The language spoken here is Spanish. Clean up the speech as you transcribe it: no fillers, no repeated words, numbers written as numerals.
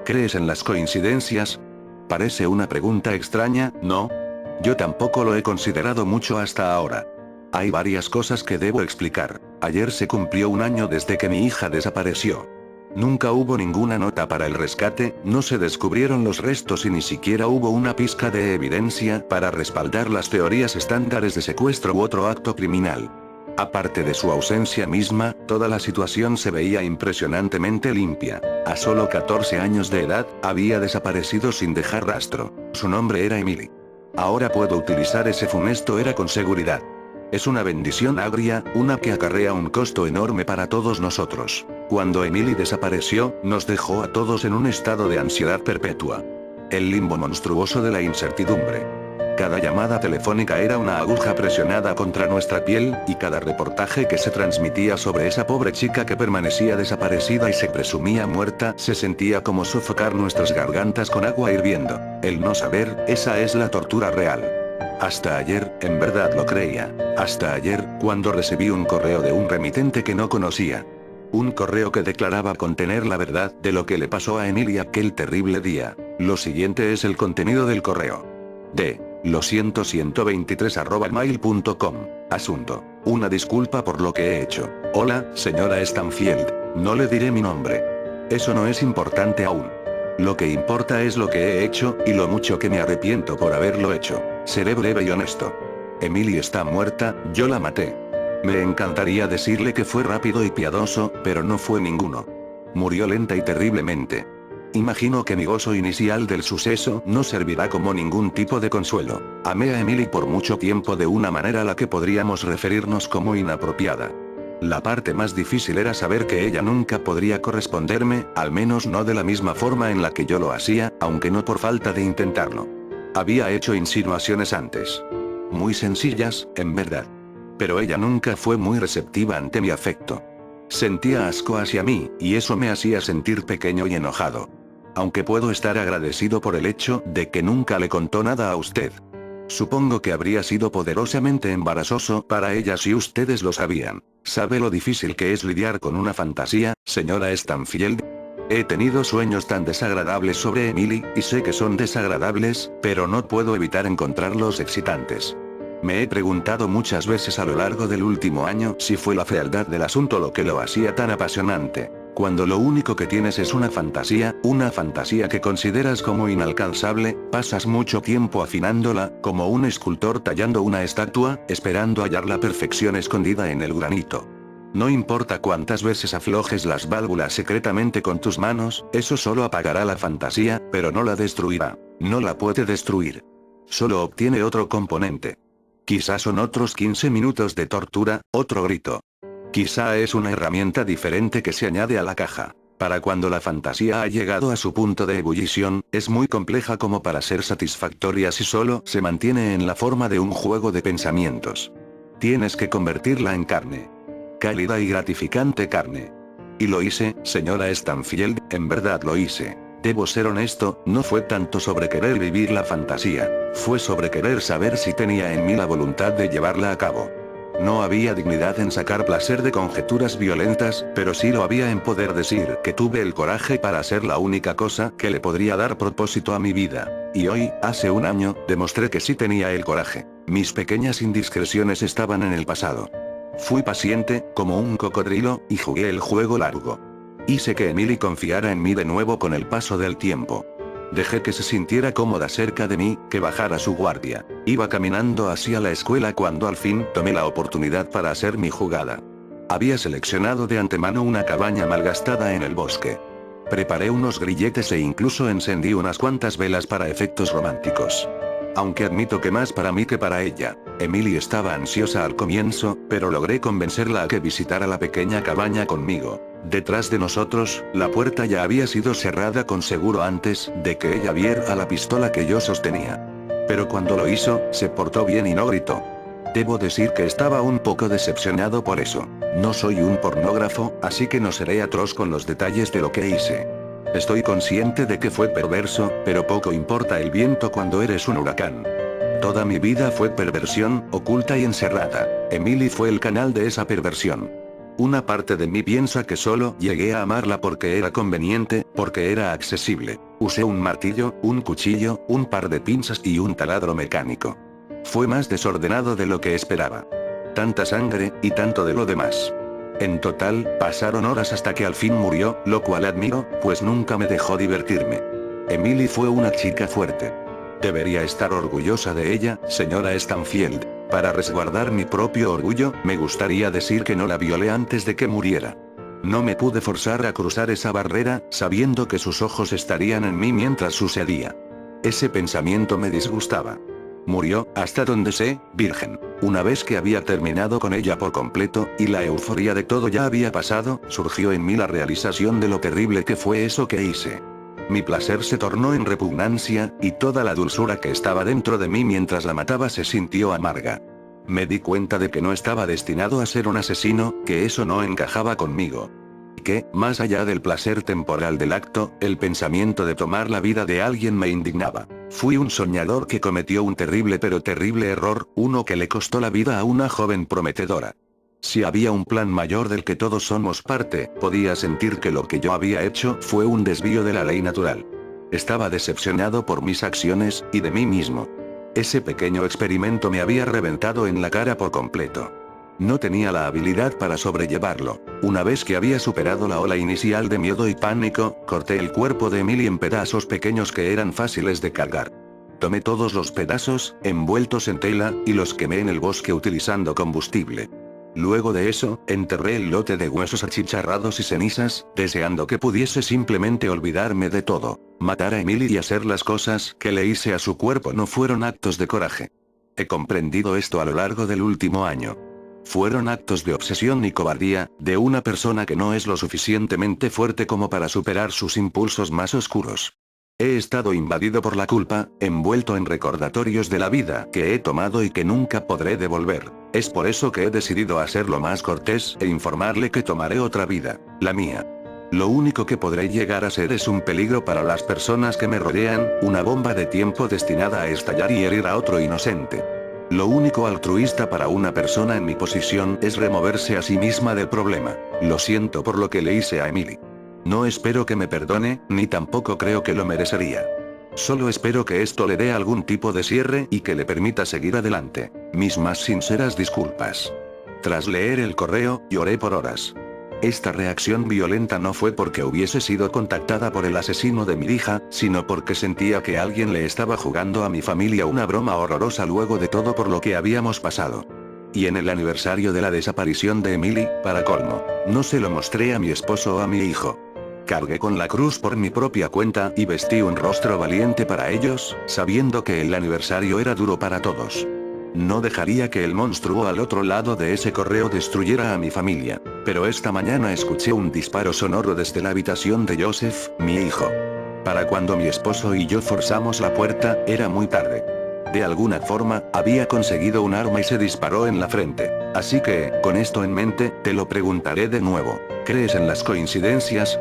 ¿Crees en las coincidencias? Parece una pregunta extraña, ¿no? Yo tampoco lo he considerado mucho hasta ahora. Hay varias cosas que debo explicar. Ayer se cumplió un año desde que mi hija desapareció. Nunca hubo ninguna nota para el rescate, no se descubrieron los restos y ni siquiera hubo una pizca de evidencia para respaldar las teorías estándares de secuestro u otro acto criminal. Aparte de su ausencia misma, toda la situación se veía impresionantemente limpia. A solo 14 años de edad, había desaparecido sin dejar rastro. Su nombre era Emily. Ahora puedo utilizar ese funesto era con seguridad. Es una bendición agria, una que acarrea un costo enorme para todos nosotros. Cuando Emily desapareció, nos dejó a todos en un estado de ansiedad perpetua. El limbo monstruoso de la incertidumbre. Cada llamada telefónica era una aguja presionada contra nuestra piel, y cada reportaje que se transmitía sobre esa pobre chica que permanecía desaparecida y se presumía muerta, se sentía como sofocar nuestras gargantas con agua hirviendo. El no saber, esa es la tortura real. Hasta ayer, en verdad lo creía. Hasta ayer, cuando recibí un correo de un remitente que no conocía. Un correo que declaraba contener la verdad de lo que le pasó a Emily aquel terrible día. Lo siguiente es el contenido del correo. Lo siento 123@mail.com. Asunto. Una disculpa por lo que he hecho. Hola, señora Stanfield. No le diré mi nombre. Eso no es importante aún. Lo que importa es lo que he hecho, y lo mucho que me arrepiento por haberlo hecho. Seré breve y honesto. Emily está muerta, yo la maté. Me encantaría decirle que fue rápido y piadoso, pero no fue ninguno. Murió lenta y terriblemente. Imagino que mi gozo inicial del suceso no servirá como ningún tipo de consuelo. Amé a Emily por mucho tiempo de una manera a la que podríamos referirnos como inapropiada. La parte más difícil era saber que ella nunca podría corresponderme, al menos no de la misma forma en la que yo lo hacía, aunque no por falta de intentarlo. Había hecho insinuaciones antes. Muy sencillas, en verdad. Pero ella nunca fue muy receptiva ante mi afecto. Sentía asco hacia mí, y eso me hacía sentir pequeño y enojado. Aunque puedo estar agradecido por el hecho de que nunca le contó nada a usted. Supongo que habría sido poderosamente embarazoso para ella si ustedes lo sabían. ¿Sabe lo difícil que es lidiar con una fantasía, señora Stanfield? He tenido sueños tan desagradables sobre Emily, y sé que son desagradables, pero no puedo evitar encontrarlos excitantes. Me he preguntado muchas veces a lo largo del último año si fue la fealdad del asunto lo que lo hacía tan apasionante. Cuando lo único que tienes es una fantasía que consideras como inalcanzable, pasas mucho tiempo afinándola, como un escultor tallando una estatua, esperando hallar la perfección escondida en el granito. No importa cuántas veces aflojes las válvulas secretamente con tus manos, eso solo apagará la fantasía, pero no la destruirá. No la puede destruir. Solo obtiene otro componente. Quizás son otros 15 minutos de tortura, otro grito. Quizá es una herramienta diferente que se añade a la caja. Para cuando la fantasía ha llegado a su punto de ebullición, es muy compleja como para ser satisfactoria si solo se mantiene en la forma de un juego de pensamientos. Tienes que convertirla en carne. Cálida y gratificante carne. Y lo hice, señora Stanfield, en verdad lo hice. Debo ser honesto, no fue tanto sobre querer vivir la fantasía, fue sobre querer saber si tenía en mí la voluntad de llevarla a cabo. No había dignidad en sacar placer de conjeturas violentas, pero sí lo había en poder decir que tuve el coraje para hacer la única cosa que le podría dar propósito a mi vida. Y hoy, hace un año, demostré que sí tenía el coraje. Mis pequeñas indiscreciones estaban en el pasado. Fui paciente, como un cocodrilo, y jugué el juego largo. Hice que Emily confiara en mí de nuevo con el paso del tiempo. Dejé que se sintiera cómoda cerca de mí, que bajara su guardia. Iba caminando hacia la escuela cuando al fin tomé la oportunidad para hacer mi jugada. Había seleccionado de antemano una cabaña malgastada en el bosque. Preparé unos grilletes e incluso encendí unas cuantas velas para efectos románticos. Aunque admito que más para mí que para ella. Emily estaba ansiosa al comienzo, pero logré convencerla a que visitara la pequeña cabaña conmigo. Detrás de nosotros, la puerta ya había sido cerrada con seguro antes de que ella viera la pistola que yo sostenía. Pero cuando lo hizo, se portó bien y no gritó. Debo decir que estaba un poco decepcionado por eso. No soy un pornógrafo, así que no seré atroz con los detalles de lo que hice. Estoy consciente de que fue perverso, pero poco importa el viento cuando eres un huracán. Toda mi vida fue perversión, oculta y encerrada. Emily fue el canal de esa perversión. Una parte de mí piensa que solo llegué a amarla porque era conveniente, porque era accesible. Usé un martillo, un cuchillo, un par de pinzas y un taladro mecánico. Fue más desordenado de lo que esperaba. Tanta sangre, y tanto de lo demás. En total, pasaron horas hasta que al fin murió, lo cual admiro, pues nunca me dejó divertirme. Emily fue una chica fuerte. Debería estar orgullosa de ella, señora Stanfield. Para resguardar mi propio orgullo, me gustaría decir que no la violé antes de que muriera. No me pude forzar a cruzar esa barrera, sabiendo que sus ojos estarían en mí mientras sucedía. Ese pensamiento me disgustaba. Murió, hasta donde sé, virgen. Una vez que había terminado con ella por completo, y la euforia de todo ya había pasado, surgió en mí la realización de lo terrible que fue eso que hice. Mi placer se tornó en repugnancia, y toda la dulzura que estaba dentro de mí mientras la mataba se sintió amarga. Me di cuenta de que no estaba destinado a ser un asesino, que eso no encajaba conmigo. Y que, más allá del placer temporal del acto, el pensamiento de tomar la vida de alguien me indignaba. Fui un soñador que cometió un terrible pero terrible error, uno que le costó la vida a una joven prometedora. Si había un plan mayor del que todos somos parte, podía sentir que lo que yo había hecho fue un desvío de la ley natural. Estaba decepcionado por mis acciones, y de mí mismo. Ese pequeño experimento me había reventado en la cara por completo. No tenía la habilidad para sobrellevarlo. Una vez que había superado la ola inicial de miedo y pánico, corté el cuerpo de Emily en pedazos pequeños que eran fáciles de cargar. Tomé todos los pedazos, envueltos en tela, y los quemé en el bosque utilizando combustible. Luego de eso, enterré el lote de huesos achicharrados y cenizas, deseando que pudiese simplemente olvidarme de todo. Matar a Emily y hacer las cosas que le hice a su cuerpo no fueron actos de coraje. He comprendido esto a lo largo del último año. Fueron actos de obsesión y cobardía, de una persona que no es lo suficientemente fuerte como para superar sus impulsos más oscuros. He estado invadido por la culpa, envuelto en recordatorios de la vida que he tomado y que nunca podré devolver. Es por eso que he decidido hacerlo más cortés e informarle que tomaré otra vida, la mía. Lo único que podré llegar a ser es un peligro para las personas que me rodean, una bomba de tiempo destinada a estallar y herir a otro inocente. Lo único altruista para una persona en mi posición es removerse a sí misma del problema. Lo siento por lo que le hice a Emily. No espero que me perdone, ni tampoco creo que lo merecería. Solo espero que esto le dé algún tipo de cierre y que le permita seguir adelante. Mis más sinceras disculpas. Tras leer el correo, lloré por horas. Esta reacción violenta no fue porque hubiese sido contactada por el asesino de mi hija, sino porque sentía que alguien le estaba jugando a mi familia una broma horrorosa luego de todo por lo que habíamos pasado. Y en el aniversario de la desaparición de Emily, para colmo, no se lo mostré a mi esposo o a mi hijo. Cargué con la cruz por mi propia cuenta y vestí un rostro valiente para ellos, sabiendo que el aniversario era duro para todos. No dejaría que el monstruo al otro lado de ese correo destruyera a mi familia. Pero esta mañana escuché un disparo sonoro desde la habitación de Joseph, mi hijo. Para cuando mi esposo y yo forzamos la puerta, era muy tarde. De alguna forma, había conseguido un arma y se disparó en la frente. Así que, con esto en mente, te lo preguntaré de nuevo. ¿Crees en las coincidencias?